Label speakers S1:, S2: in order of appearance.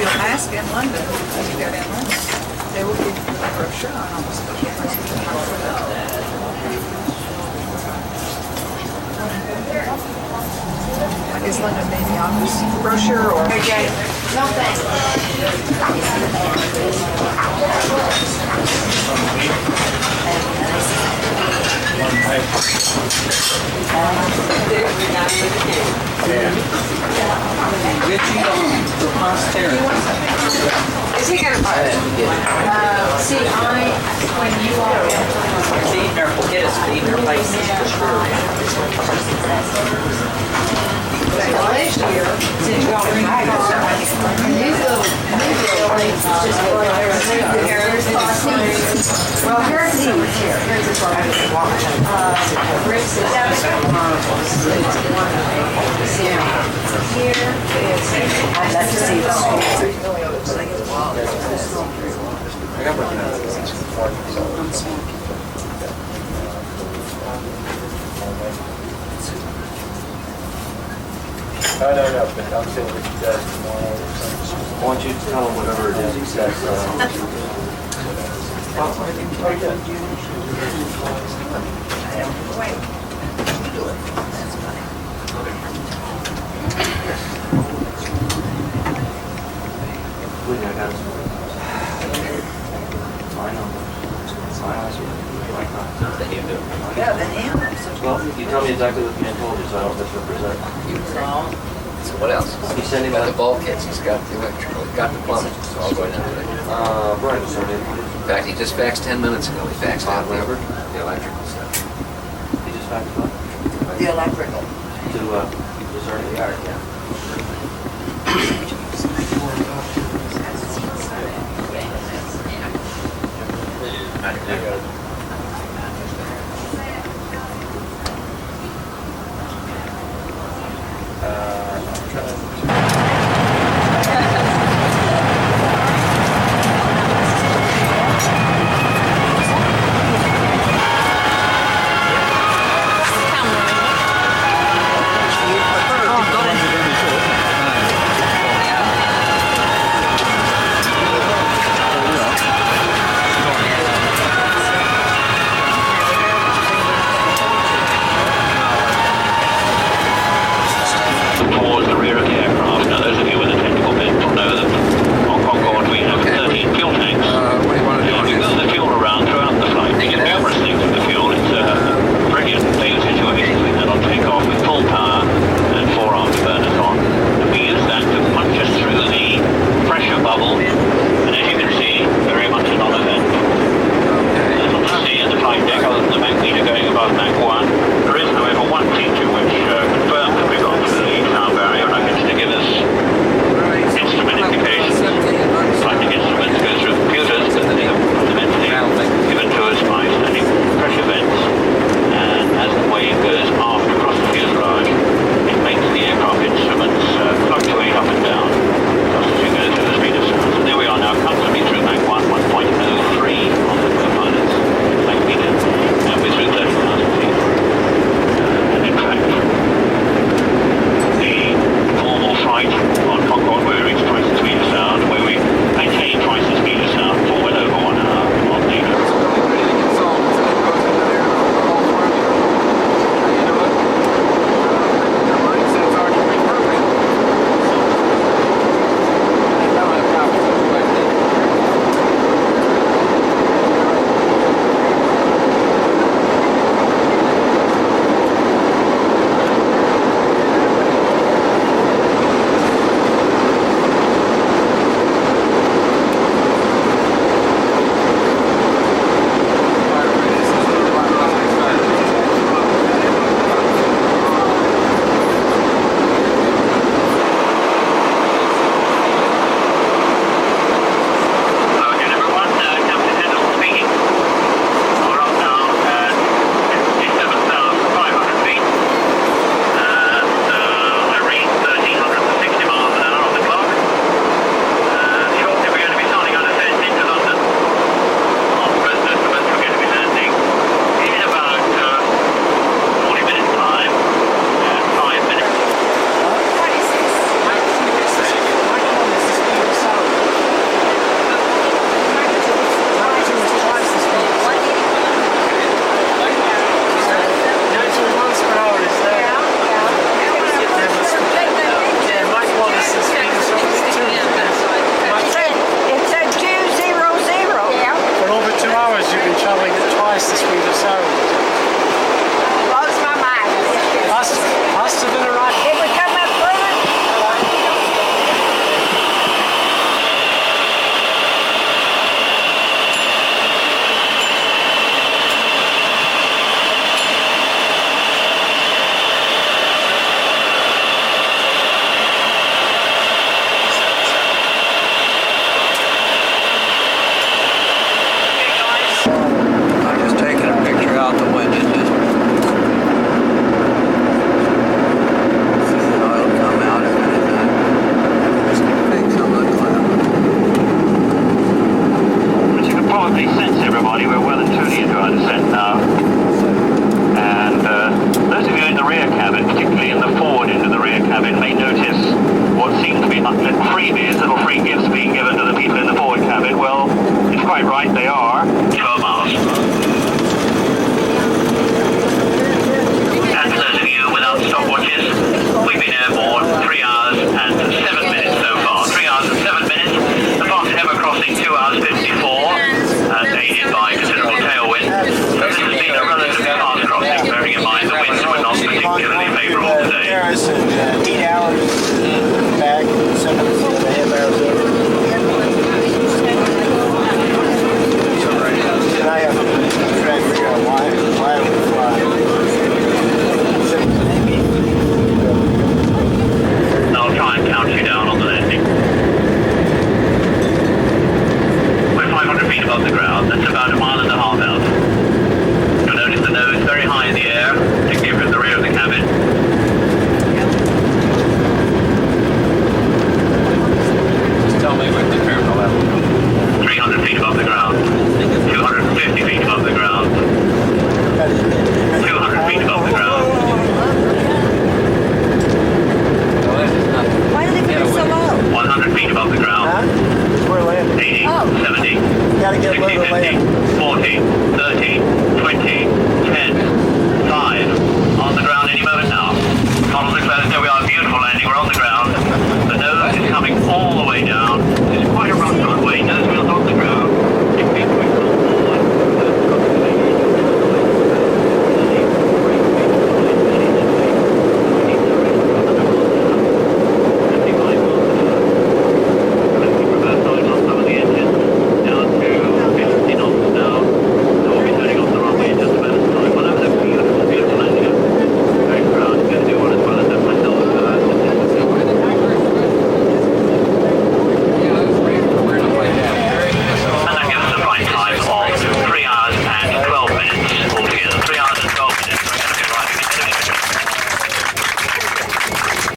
S1: you'll ask in London, when you go down London, they will give you a brochure on almost is London maybe office brochure or?
S2: Okay. No thanks.
S3: Richie for posterity.
S2: Is he gonna buy it? See, when you are
S3: Feeding her places for sure.
S2: last year, since you all bring it on, these little buildings just go there and there. Well, here's the here. Here's the one I can watch. Rick's is here is, I'd like to see the school.
S4: I got my no, but I'm saying what he does tomorrow or something.
S5: Why don't you tell him whatever it is he says? I got his my number.
S1: Yeah, the ham.
S5: Well, you tell me exactly what the man told you so I don't misrepresent.
S6: So what else?
S5: He's sending
S6: He's got
S5: that.
S6: the bulkheads, he's got the electrical, he's got the plumbing, it's all going on today.
S5: Brian started.
S6: In fact, he just faxed 10 minutes ago, he faxed out the electrical stuff.
S5: He just faxed up
S2: The electrical.
S5: to the starting yard, yeah.